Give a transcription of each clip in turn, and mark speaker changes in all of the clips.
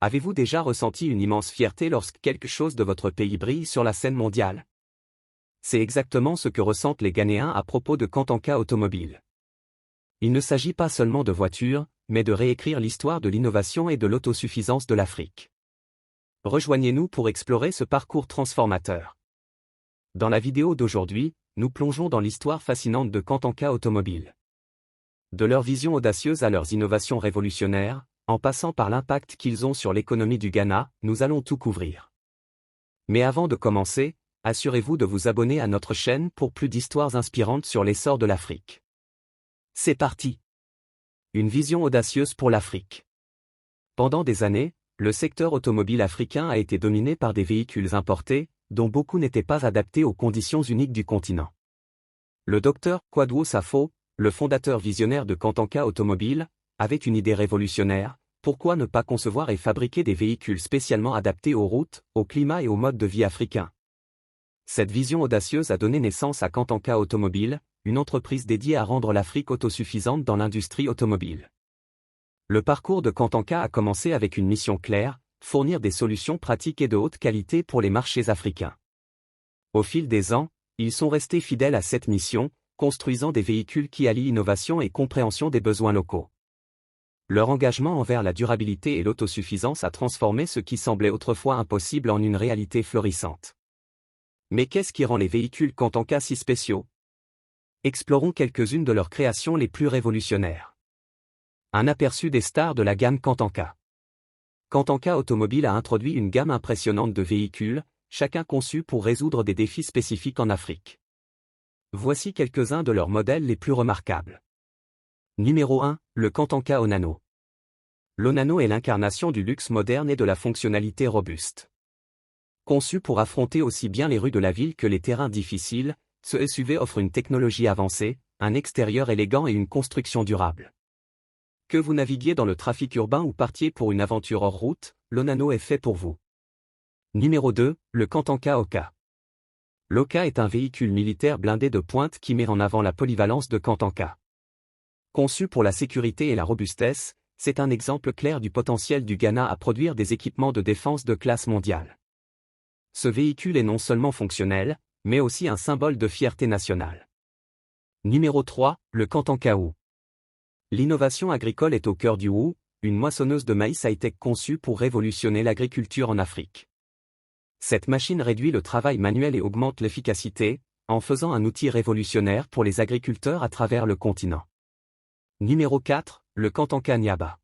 Speaker 1: Avez-vous déjà ressenti une immense fierté lorsque quelque chose de votre pays brille sur la scène mondiale? C'est exactement ce que ressentent les Ghanéens à propos de Kantanka Automobile. Il ne s'agit pas seulement de voitures, mais de réécrire l'histoire de l'innovation et de l'autosuffisance de l'Afrique. Rejoignez-nous pour explorer ce parcours transformateur. Dans la vidéo d'aujourd'hui, nous plongeons dans l'histoire fascinante de Kantanka Automobile. De leur vision audacieuse à leurs innovations révolutionnaires, en passant par l'impact qu'ils ont sur l'économie du Ghana, nous allons tout couvrir. Mais avant de commencer, assurez-vous de vous abonner à notre chaîne pour plus d'histoires inspirantes sur l'essor de l'Afrique. C'est parti! Une vision audacieuse pour l'Afrique. Pendant des années, le secteur automobile africain a été dominé par des véhicules importés, dont beaucoup n'étaient pas adaptés aux conditions uniques du continent. Le docteur Kwadwo Safo, le fondateur visionnaire de Kantanka Automobile, avait une idée révolutionnaire: pourquoi ne pas concevoir et fabriquer des véhicules spécialement adaptés aux routes, au climat et au mode de vie africain? Cette vision audacieuse a donné naissance à Kantanka Automobile, une entreprise dédiée à rendre l'Afrique autosuffisante dans l'industrie automobile. Le parcours de Kantanka a commencé avec une mission claire: fournir des solutions pratiques et de haute qualité pour les marchés africains. Au fil des ans, ils sont restés fidèles à cette mission, construisant des véhicules qui allient innovation et compréhension des besoins locaux. Leur engagement envers la durabilité et l'autosuffisance a transformé ce qui semblait autrefois impossible en une réalité florissante. Mais qu'est-ce qui rend les véhicules Kantanka si spéciaux? Explorons quelques-unes de leurs créations les plus révolutionnaires. Un aperçu des stars de la gamme Kantanka. Kantanka Automobile a introduit une gamme impressionnante de véhicules, chacun conçu pour résoudre des défis spécifiques en Afrique. Voici quelques-uns de leurs modèles les plus remarquables. Numéro 1, le Kantanka Onano. L'Onano est l'incarnation du luxe moderne et de la fonctionnalité robuste. Conçu pour affronter aussi bien les rues de la ville que les terrains difficiles, ce SUV offre une technologie avancée, un extérieur élégant et une construction durable. Que vous naviguiez dans le trafic urbain ou partiez pour une aventure hors route, l'Onano est fait pour vous. Numéro 2, le Kantanka Oka. L'Oka est un véhicule militaire blindé de pointe qui met en avant la polyvalence de Kantanka. Conçu pour la sécurité et la robustesse, c'est un exemple clair du potentiel du Ghana à produire des équipements de défense de classe mondiale. Ce véhicule est non seulement fonctionnel, mais aussi un symbole de fierté nationale. Numéro 3, le Kantanka Ou. L'innovation agricole est au cœur du Ou, une moissonneuse de maïs high-tech conçue pour révolutionner l'agriculture en Afrique. Cette machine réduit le travail manuel et augmente l'efficacité, en faisant un outil révolutionnaire pour les agriculteurs à travers le continent. Numéro 4, le Kantanka Nyaba.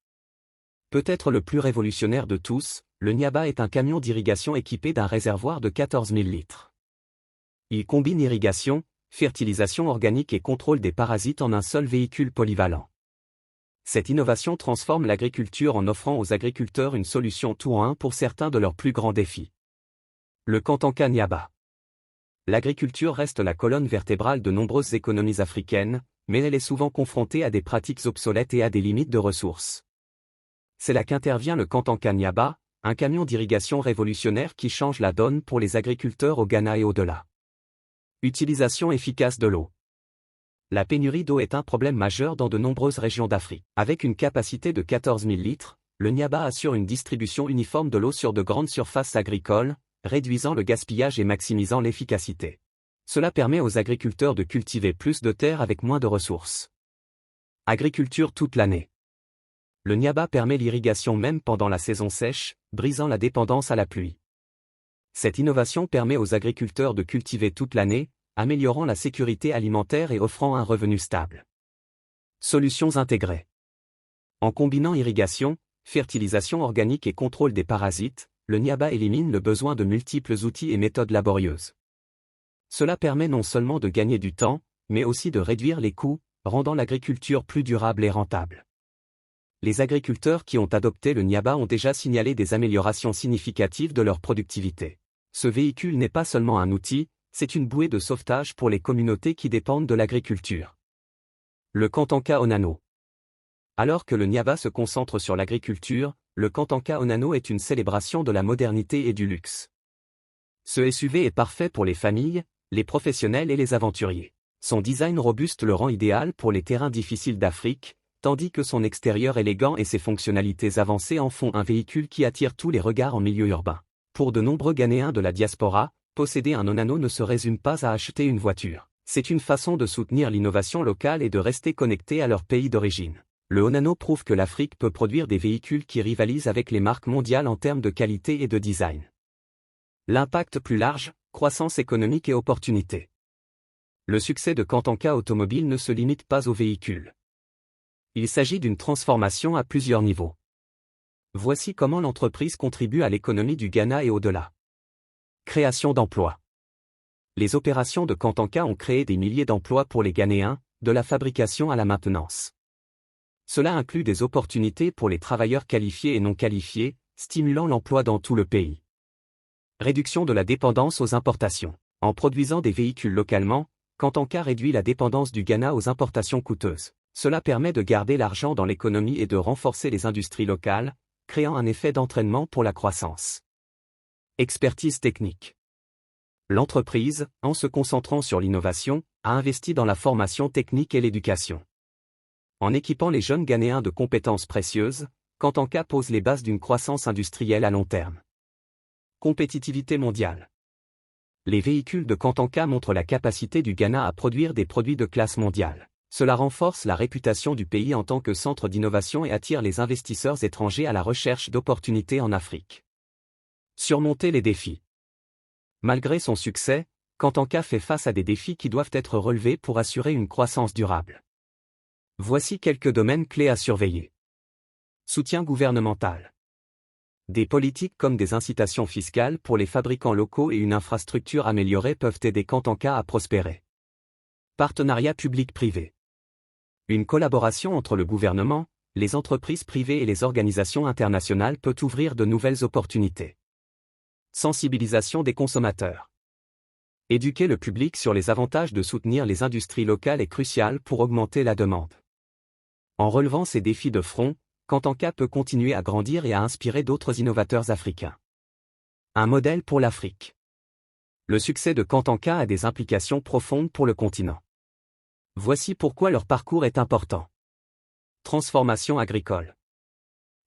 Speaker 1: Peut-être le plus révolutionnaire de tous, le Nyaba est un camion d'irrigation équipé d'un réservoir de 14 000 litres. Il combine irrigation, fertilisation organique et contrôle des parasites en un seul véhicule polyvalent. Cette innovation transforme l'agriculture en offrant aux agriculteurs une solution tout en un pour certains de leurs plus grands défis. Le Kantanka Nyaba. L'agriculture reste la colonne vertébrale de nombreuses économies africaines, mais elle est souvent confrontée à des pratiques obsolètes et à des limites de ressources. C'est là qu'intervient le Kantanka Nyaba, un camion d'irrigation révolutionnaire qui change la donne pour les agriculteurs au Ghana et au-delà. Utilisation efficace de l'eau. La pénurie d'eau est un problème majeur dans de nombreuses régions d'Afrique. Avec une capacité de 14 000 litres, le Nyaba assure une distribution uniforme de l'eau sur de grandes surfaces agricoles, réduisant le gaspillage et maximisant l'efficacité. Cela permet aux agriculteurs de cultiver plus de terres avec moins de ressources. Agriculture toute l'année. Le Nyaba permet l'irrigation même pendant la saison sèche, brisant la dépendance à la pluie. Cette innovation permet aux agriculteurs de cultiver toute l'année, améliorant la sécurité alimentaire et offrant un revenu stable. Solutions intégrées. En combinant irrigation, fertilisation organique et contrôle des parasites, le Nyaba élimine le besoin de multiples outils et méthodes laborieuses. Cela permet non seulement de gagner du temps, mais aussi de réduire les coûts, rendant l'agriculture plus durable et rentable. Les agriculteurs qui ont adopté le Nyaba ont déjà signalé des améliorations significatives de leur productivité. Ce véhicule n'est pas seulement un outil, c'est une bouée de sauvetage pour les communautés qui dépendent de l'agriculture. Le Kantanka Onano. Alors que le Nyaba se concentre sur l'agriculture, le Kantanka Onano est une célébration de la modernité et du luxe. Ce SUV est parfait pour les familles, les professionnels et les aventuriers. Son design robuste le rend idéal pour les terrains difficiles d'Afrique, tandis que son extérieur élégant et ses fonctionnalités avancées en font un véhicule qui attire tous les regards en milieu urbain. Pour de nombreux Ghanéens de la diaspora, posséder un Onano ne se résume pas à acheter une voiture. C'est une façon de soutenir l'innovation locale et de rester connecté à leur pays d'origine. Le Onano prouve que l'Afrique peut produire des véhicules qui rivalisent avec les marques mondiales en termes de qualité et de design. L'impact plus large, croissance économique et opportunités. Le succès de Kantanka Automobile ne se limite pas aux véhicules. Il s'agit d'une transformation à plusieurs niveaux. Voici comment l'entreprise contribue à l'économie du Ghana et au-delà. Création d'emplois. Les opérations de Kantanka ont créé des milliers d'emplois pour les Ghanéens, de la fabrication à la maintenance. Cela inclut des opportunités pour les travailleurs qualifiés et non qualifiés, stimulant l'emploi dans tout le pays. Réduction de la dépendance aux importations. En produisant des véhicules localement, Kantanka réduit la dépendance du Ghana aux importations coûteuses. Cela permet de garder l'argent dans l'économie et de renforcer les industries locales, créant un effet d'entraînement pour la croissance. Expertise technique. L'entreprise, en se concentrant sur l'innovation, a investi dans la formation technique et l'éducation. En équipant les jeunes Ghanéens de compétences précieuses, Kantanka pose les bases d'une croissance industrielle à long terme. Compétitivité mondiale. Les véhicules de Kantanka montrent la capacité du Ghana à produire des produits de classe mondiale. Cela renforce la réputation du pays en tant que centre d'innovation et attire les investisseurs étrangers à la recherche d'opportunités en Afrique. Surmonter les défis. Malgré son succès, Kantanka fait face à des défis qui doivent être relevés pour assurer une croissance durable. Voici quelques domaines clés à surveiller. Soutien gouvernemental. Des politiques comme des incitations fiscales pour les fabricants locaux et une infrastructure améliorée peuvent aider Kantanka à prospérer. Partenariat public-privé. Une collaboration entre le gouvernement, les entreprises privées et les organisations internationales peut ouvrir de nouvelles opportunités. Sensibilisation des consommateurs. Éduquer le public sur les avantages de soutenir les industries locales est crucial pour augmenter la demande. En relevant ces défis de front, Kantanka peut continuer à grandir et à inspirer d'autres innovateurs africains. Un modèle pour l'Afrique. Le succès de Kantanka a des implications profondes pour le continent. Voici pourquoi leur parcours est important. Transformation agricole.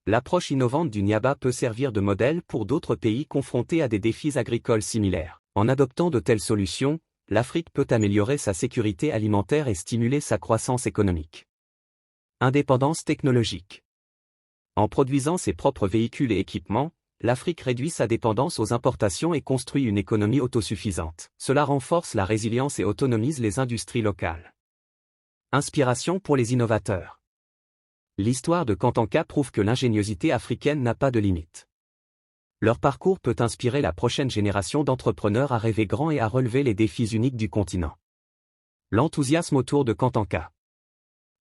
Speaker 1: L'approche innovante du Niaba peut servir de modèle pour d'autres pays confrontés à des défis agricoles similaires. En adoptant de telles solutions, l'Afrique peut améliorer sa sécurité alimentaire et stimuler sa croissance économique. Indépendance technologique. En produisant ses propres véhicules et équipements, l'Afrique réduit sa dépendance aux importations et construit une économie autosuffisante. Cela renforce la résilience et autonomise les industries locales. Inspiration pour les innovateurs. L'histoire de Kantanka prouve que l'ingéniosité africaine n'a pas de limite. Leur parcours peut inspirer la prochaine génération d'entrepreneurs à rêver grand et à relever les défis uniques du continent. L'enthousiasme autour de Kantanka.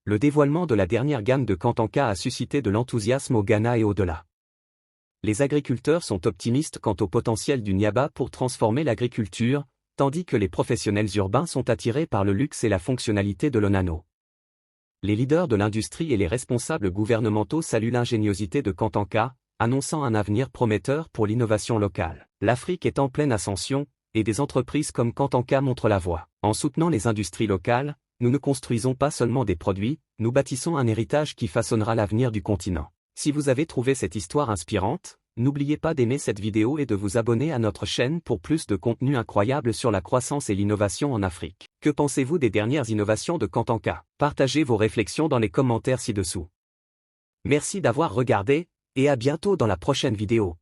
Speaker 1: Le dévoilement de la dernière gamme de Kantanka a suscité de l'enthousiasme au Ghana et au-delà. Les agriculteurs sont optimistes quant au potentiel du Niaba pour transformer l'agriculture, tandis que les professionnels urbains sont attirés par le luxe et la fonctionnalité de l'Onano. Les leaders de l'industrie et les responsables gouvernementaux saluent l'ingéniosité de Kantanka, annonçant un avenir prometteur pour l'innovation locale. L'Afrique est en pleine ascension, et des entreprises comme Kantanka montrent la voie. En soutenant les industries locales, nous ne construisons pas seulement des produits, nous bâtissons un héritage qui façonnera l'avenir du continent. Si vous avez trouvé cette histoire inspirante, n'oubliez pas d'aimer cette vidéo et de vous abonner à notre chaîne pour plus de contenu incroyable sur la croissance et l'innovation en Afrique. Que pensez-vous des dernières innovations de Kantanka? Partagez vos réflexions dans les commentaires ci-dessous. Merci d'avoir regardé, et à bientôt dans la prochaine vidéo.